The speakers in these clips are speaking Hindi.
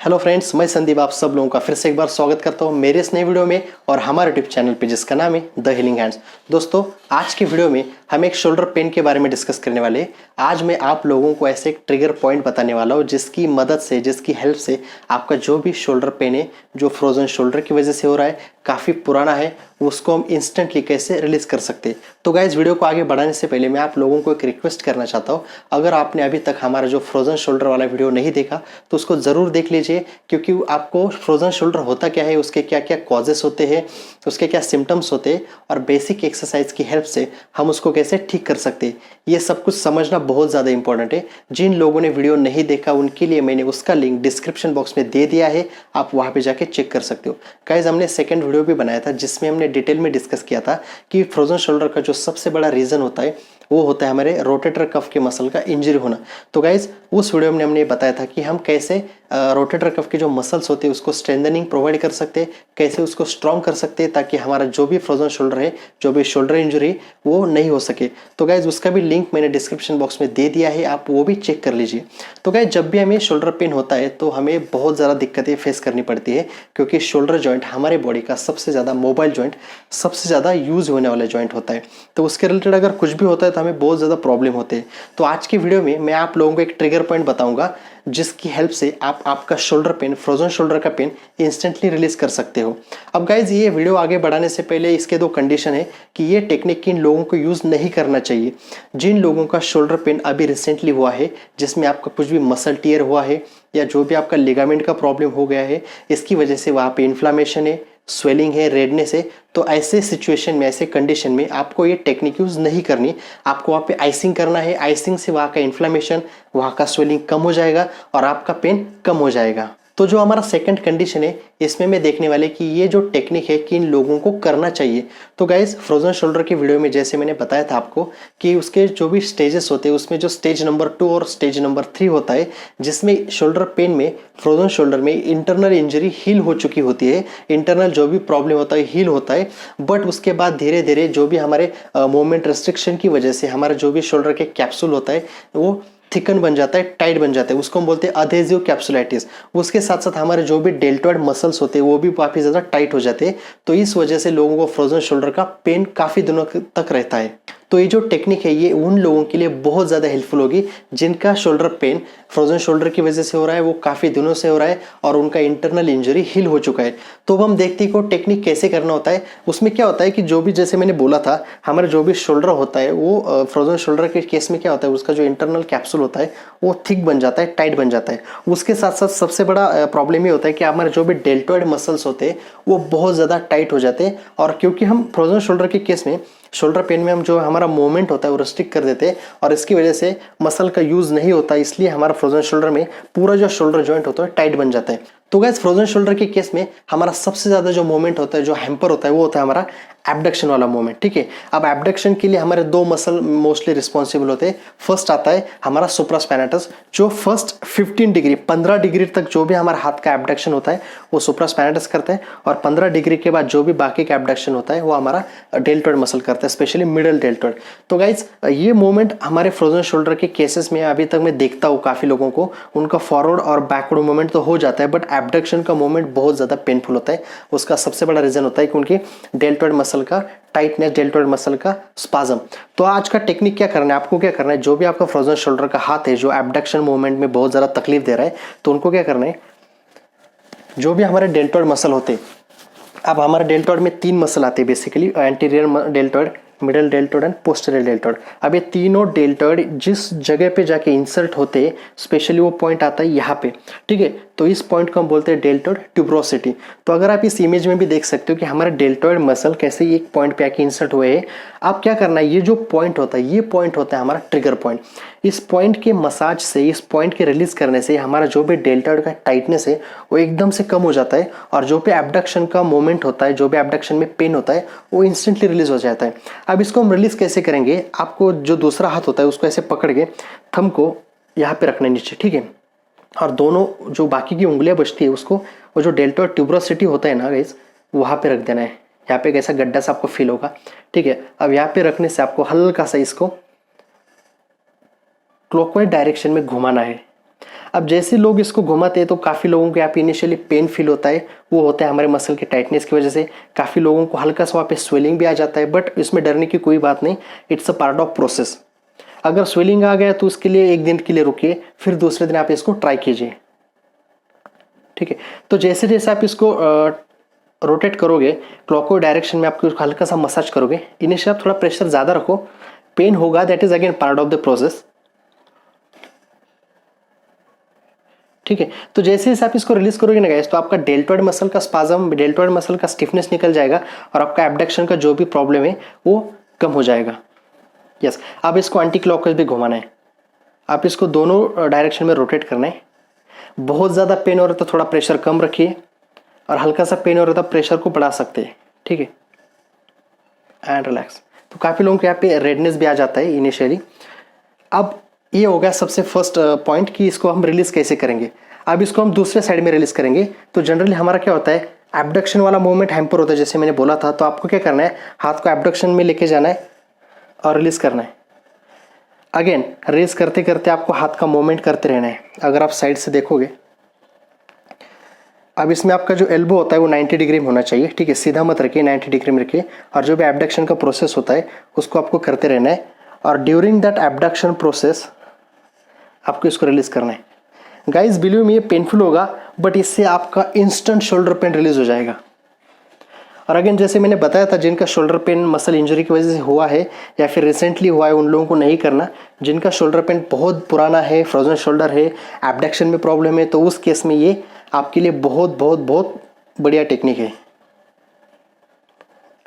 हेलो फ्रेंड्स, मैं संदीप आप सब लोगों का फिर से एक बार स्वागत करता हूं मेरे इस नए वीडियो में और हमारे यूट्यूब चैनल पे जिसका नाम है द हीलिंग हैंड्स। दोस्तों, आज की वीडियो में हम एक शोल्डर पेन के बारे में डिस्कस करने वाले हैं। आज मैं आप लोगों को ऐसे एक ट्रिगर पॉइंट बताने वाला हूं जिसकी मदद से, जिसकी हेल्प से आपका जो भी शोल्डर पेन है, जो फ्रोजन शोल्डर की वजह से हो रहा है, काफ़ी पुराना है, उसको हम इंस्टेंटली कैसे रिलीज कर सकते हैं। तो गाइज, वीडियो को आगे बढ़ाने से पहले मैं आप लोगों को एक रिक्वेस्ट करना चाहता हूँ। अगर आपने अभी तक हमारा जो फ्रोजन शोल्डर वाला वीडियो नहीं देखा तो उसको ज़रूर देख लीजिए, क्योंकि आपको फ्रोजन शोल्डर होता क्या है, उसके क्या क्या कॉजेस होते हैं, उसके क्या सिम्टम्स होते हैं और बेसिक एक्सरसाइज की हेल्प से हम उसको कैसे ठीक कर सकते हैं, ये सब कुछ समझना बहुत ज़्यादा इंपॉर्टेंट है। जिन लोगों ने वीडियो नहीं देखा उनके लिए मैंने उसका लिंक डिस्क्रिप्शन बॉक्स में दे दिया है, आप वहाँ पे जाके चेक कर सकते हो। गाइज, हमने सेकेंड वीडियो भी बनाया था जिसमें हमने डिटेल में डिस्कस किया था कि फ्रोजन शोल्डर का जो सबसे बड़ा रीज़न होता है वो होता है हमारे रोटेटर कफ के मसल का इंजरी होना। तो गाइज, उस वीडियो में हमने बताया था कि हम कैसे रोटेटर कफ के जो मसल्स होते हैं उसको स्ट्रेंथनिंग प्रोवाइड कर सकते हैं, कैसे उसको स्ट्रॉन्ग कर सकते हैं ताकि हमारा जो भी फ्रोजन शोल्डर है, जो भी शोल्डर इंजरी वो नहीं हो सके। तो गाइज, उसका भी लिंक मैंने डिस्क्रिप्शन बॉक्स में दे दिया है, आप वो भी चेक कर लीजिए। तो गाइज, जब भी हमें शोल्डर पेन होता है तो हमें बहुत ज़्यादा दिक्कतें फेस करनी पड़ती है, क्योंकि शोल्डर जॉइंट हमारे बॉडी का सबसे ज़्यादा मोबाइल जॉइंट, सबसे ज़्यादा यूज होने वाला जॉइंट होता है। तो उसके रिलेटेड अगर कुछ भी होता है तो हमें बहुत ज़्यादा प्रॉब्लम होते हैं। तो आज की वीडियो में मैं आप लोगों को एक ट्रिगर पॉइंट बताऊंगा जिसकी हेल्प से आप आपका शोल्डर पेन, फ्रोजन शोल्डर का पेन इंस्टेंटली रिलीज कर सकते हो। अब गाइज, ये वीडियो आगे बढ़ाने से पहले इसके दो कंडीशन है कि ये टेक्निक किन लोगों को यूज नहीं करना चाहिए। जिन लोगों का शोल्डर पेन अभी रिसेंटली हुआ है, जिसमें आपका कुछ भी मसल टियर हुआ है या जो भी आपका लिगामेंट का प्रॉब्लम हो गया है, इसकी वजह से वहाँ पे इन्फ्लामेशन है, स्वेलिंग है, रेडनेस है, तो ऐसे सिचुएशन में, ऐसे कंडीशन में आपको ये टेक्निक यूज नहीं करनी। आपको वहाँ पे आइसिंग करना है। आइसिंग से वहाँ का इन्फ्लामेशन, वहाँ का स्वेलिंग कम हो जाएगा और आपका पेन कम हो जाएगा। तो जो हमारा सेकंड कंडीशन है, इसमें मैं देखने वाले कि ये जो टेक्निक है किन लोगों को करना चाहिए। तो गाइज, फ्रोजन शोल्डर की वीडियो में जैसे मैंने बताया था आपको कि उसके जो भी स्टेजेस होते हैं उसमें जो स्टेज नंबर 2 और स्टेज नंबर 3 होता है, जिसमें शोल्डर पेन में, फ्रोजन शोल्डर में इंटरनल इंजरी हील हो चुकी होती है, इंटरनल जो भी प्रॉब्लम होता है हील होता है, बट उसके बाद धीरे धीरे जो भी हमारे मूवमेंट रेस्ट्रिक्शन की वजह से हमारा जो भी शोल्डर के कैप्सूल होता है वो थिकन बन जाता है, टाइट बन जाता है, उसको हम बोलते हैं अधेसिव कैप्सुलाइटिस। उसके साथ साथ हमारे जो भी डेल्टॉइड मसल्स होते हैं वो भी काफ़ी ज़्यादा टाइट हो जाते हैं। तो इस वजह से लोगों को फ्रोजन शोल्डर का पेन काफ़ी दिनों तक रहता है। तो ये जो टेक्निक है ये उन लोगों के लिए बहुत ज़्यादा हेल्पफुल होगी जिनका शोल्डर पेन फ्रोजन शोल्डर की वजह से हो रहा है, वो काफ़ी दिनों से हो रहा है और उनका इंटरनल इंजरी हील हो चुका है। तो अब हम देखते हैं कि टेक्निक कैसे करना होता है। उसमें क्या होता है कि जो भी, जैसे मैंने बोला था, हमारा जो भी शोल्डर होता है वो फ्रोजन शोल्डर के केस में क्या होता है, उसका जो इंटरनल कैप्सूल होता है वो थिक बन जाता है, टाइट बन जाता है। उसके साथ साथ सबसे बड़ा प्रॉब्लम ये होता है कि हमारे जो भी डेल्टॉइड मसल्स होते हैं वो बहुत ज़्यादा टाइट हो जाते हैं। और क्योंकि हम फ्रोजन शोल्डर के केस में, शोल्डर पेन में हम जो हमारा मूवमेंट होता है वो रिस्ट्रिक्ट कर देते हैं और इसकी वजह से मसल का यूज़ नहीं होता, इसलिए हमारा फ्रोजन शोल्डर में पूरा जो शोल्डर जॉइंट होता है टाइट बन जाता है। तो गाइस, फ्रोजन शोल्डर के केस में हमारा सबसे ज़्यादा जो मूवमेंट होता है, जो हैम्पर होता है, वो होता है हमारा एब्डक्शन वाला मूवमेंट। ठीक है, अब एब्डक्शन के लिए हमारे दो मसल मोस्टली रिस्पॉन्सिबल होते हैं। फर्स्ट आता है हमारा सुप्रास्पैनाटस, जो फर्स्ट 15 डिग्री, 15 डिग्री तक जो भी हमारा हाथ का एब्डक्शन होता है वो सुप्रास्पैनाटस करता है और 15 डिग्री के बाद जो भी बाकी का एब्डक्शन होता है वो हमारा डेल्टॉइड मसल करता है, स्पेशली मिडल डेल्टॉइड। तो गाइज, ये मूवमेंट हमारे फ्रोजन शोल्डर के केसेस में अभी तक मैं देखता हूँ काफ़ी लोगों को, उनका फॉरवर्ड और बैकवर्ड मूवमेंट तो हो जाता है बट एब्डक्शन का मूवमेंट बहुत ज़्यादा पेनफुल होता है। उसका सबसे बड़ा रीज़न होता है कि उनकी डेल्टॉइड मसल का टाइटनेस, डेल्टॉइड मसल का स्पाज्म। तो आज का टेक्निक क्या करना है, आपको क्या करना है, जो भी आपका फ्रोजन शोल्डर का हाथ है जो एब्डक्शन मूवमेंट में बहुत ज़्यादा तकलीफ दे रहा है, तो उनको क्या करना है, जो भी हमारे डेल्टॉइड मसल होते हैं, अब हमारे डेल्टॉइड में 3 मसल आते हैं basically, anterior deltoid, middle deltoid and posterior deltoid. अब ये तीनों डेल्टॉइड जिस जगह पे जाके इंसर्ट होते हैं, स्पेशली वो पॉइंट आता है यहाँ पे। ठीक है, तो इस पॉइंट को हम बोलते हैं डेल्टॉइड ट्यूब्रोसिटी। तो अगर आप इस इमेज में भी देख सकते हो कि हमारे डेल्टॉइड मसल कैसे एक पॉइंट पे आके इंसर्ट हुए हैं। आप क्या करना है, ये जो पॉइंट होता है, ये पॉइंट होता है हमारा ट्रिगर पॉइंट। इस पॉइंट के मसाज से, इस पॉइंट के रिलीज करने से हमारा जो भी डेल्टॉइड का टाइटनेस है वो एकदम से कम हो जाता है और जो भी एब्डक्शन का मोमेंट होता है, जो भी एब्डक्शन में पेन होता है वो इंस्टेंटली रिलीज हो जाता है। अब इसको हम रिलीज कैसे करेंगे, आपको जो दूसरा हाथ होता है उसको ऐसे पकड़ के थंब को यहाँ पे रखना है नीचे। ठीक है, और दोनों जो बाकी की उंगलियां बचती है उसको, वो जो डेल्टॉइड ट्यूब्रोसिटी होता है ना गाइस, वहाँ पे रख देना है। यहाँ पे कैसा गड्ढा सा आपको फील होगा। ठीक है, अब यहाँ पे रखने से आपको हल्का सा इसको क्लॉकवाइज डायरेक्शन में घुमाना है। अब जैसे लोग इसको घुमाते हैं तो काफ़ी लोगों को यहाँ पे इनिशियली पेन फील होता है, वो होता है हमारे मसल के टाइटनेस की वजह से। काफ़ी लोगों को हल्का सा वहाँ पे स्वेलिंग भी आ जाता है, बट इसमें डरने की कोई बात नहीं, it's a part of process. अगर स्वेलिंग आ गया तो उसके लिए एक दिन के लिए रुकिए, फिर दूसरे दिन आप इसको ट्राई कीजिए, ठीक है। तो जैसे जैसे आप इसको रोटेट करोगे क्लॉकवाइज डायरेक्शन में, आपको हल्का सा मसाज करोगे, इनिशियल आप थोड़ा प्रेशर ज़्यादा रखो, पेन होगा, that is again part of the process, ठीक है। तो जैसे जैसे आप इसको रिलीज करोगे ना गाइस, तो आपका डेल्टॉइड मसल का स्पाज्म, डेल्टॉइड मसल का स्टिफनेस निकल जाएगा और आपका एब्डक्शन का जो भी प्रॉब्लम है वो कम हो जाएगा। यस, अब इसको एंटी क्लॉकवाइज भी घुमाना है, आप इसको दोनों डायरेक्शन में रोटेट करना है। बहुत ज़्यादा पेन हो रहा है तो थोड़ा प्रेशर कम रखिए, और हल्का सा पेन हो रहा है तो प्रेशर को बढ़ा सकते हैं, ठीक है, एंड रिलैक्स। तो काफ़ी लोगों को यहाँ पे रेडनेस भी आ जाता है इनिशियली। अब ये हो गया सबसे फर्स्ट पॉइंट कि इसको हम रिलीज़ कैसे करेंगे। अब इसको हम दूसरे साइड में रिलीज़ करेंगे। तो जनरली हमारा क्या होता है, एब्डक्शन वाला मूवमेंट हैम्पर होता है, जैसे मैंने बोला था। तो आपको क्या करना है, हाथ को एब्डक्शन में लेके जाना है और रिलीज़ करना है। अगेन रेस करते करते आपको हाथ का मूवमेंट करते रहना है। अगर आप साइड से देखोगे, अब इसमें आपका जो एल्बो होता है वो 90 डिग्री में होना चाहिए, ठीक है, सीधा मत रखिए, 90 डिग्री में रखिए। और जो भी एब्डक्शन का प्रोसेस होता है उसको आपको करते रहना है, और ड्यूरिंग दैट एब्डक्शन प्रोसेस आपको इसको रिलीज करना है। गाइस बिलीव मी, ये पेनफुल होगा, बट इससे आपका इंस्टेंट शोल्डर पेन रिलीज हो जाएगा। और अगेन जैसे मैंने बताया था, जिनका शोल्डर पेन मसल इंजरी की वजह से हुआ है या फिर रिसेंटली हुआ है, उन लोगों को नहीं करना। जिनका शोल्डर पेन बहुत पुराना है, फ्रोजन शोल्डर है, एब्डक्शन में प्रॉब्लम है, तो उस केस में ये आपके लिए बहुत बहुत बहुत बढ़िया टेक्निक है।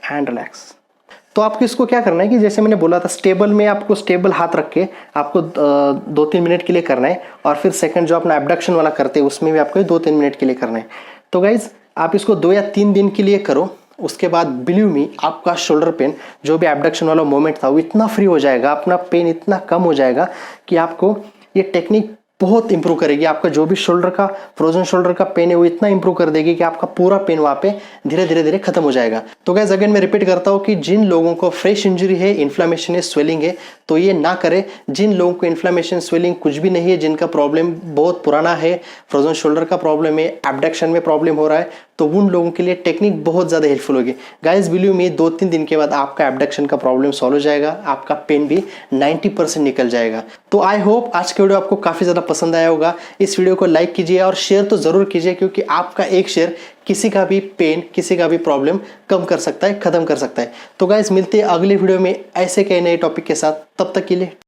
Hand relax. तो आपको इसको क्या करना है कि जैसे मैंने बोला था, स्टेबल में आपको स्टेबल हाथ रख के आपको 2-3 मिनट के लिए करना है, और फिर सेकंड जो अपना एब्डक्शन वाला करते हैं उसमें भी आपको 2-3 मिनट के लिए करना है। तो गाइज आप इसको 2 या 3 दिन के लिए करो, उसके बाद बिलीव मी आपका शोल्डर पेन, जो भी एब्डक्शन वाला मोमेंट था, वो इतना फ्री हो जाएगा, अपना पेन इतना कम हो जाएगा कि आपको ये टेक्निक बहुत इंप्रूव करेगी। आपका जो भी शोल्डर का, फ्रोजन शोल्डर का पेन है, वो इतना इंप्रूव कर देगी कि आपका पूरा पेन वहाँ पे धीरे धीरे धीरे खत्म हो जाएगा। तो गाइस अगेन मैं रिपीट करता हूँ कि जिन लोगों को फ्रेश इंजरी है, इन्फ्लेमेशन है, स्वेलिंग है, तो ये ना करें। जिन लोगों को इन्फ्लेमेशन, स्वेलिंग कुछ भी नहीं है, जिनका प्रॉब्लम बहुत पुराना है, फ्रोजन शोल्डर का प्रॉब्लम है, एब्डक्शन में प्रॉब्लम हो रहा है, तो उन लोगों के लिए टेक्निक बहुत ज़्यादा हेल्पफुल होगी। गाइस बिलीव मी, 2-3 दिन के बाद आपका एब्डक्शन का प्रॉब्लम सॉल्व हो जाएगा, आपका पेन भी 90% निकल जाएगा। तो आई होप आज की वीडियो आपको काफ़ी ज़्यादा पसंद आया होगा। इस वीडियो को लाइक कीजिए और शेयर तो ज़रूर कीजिए, क्योंकि आपका एक शेयर किसी का भी पेन, किसी का भी प्रॉब्लम कम कर सकता है, ख़त्म कर सकता है। तो गाइस मिलते हैं अगले वीडियो में ऐसे कई नए टॉपिक के साथ, तब तक के लिए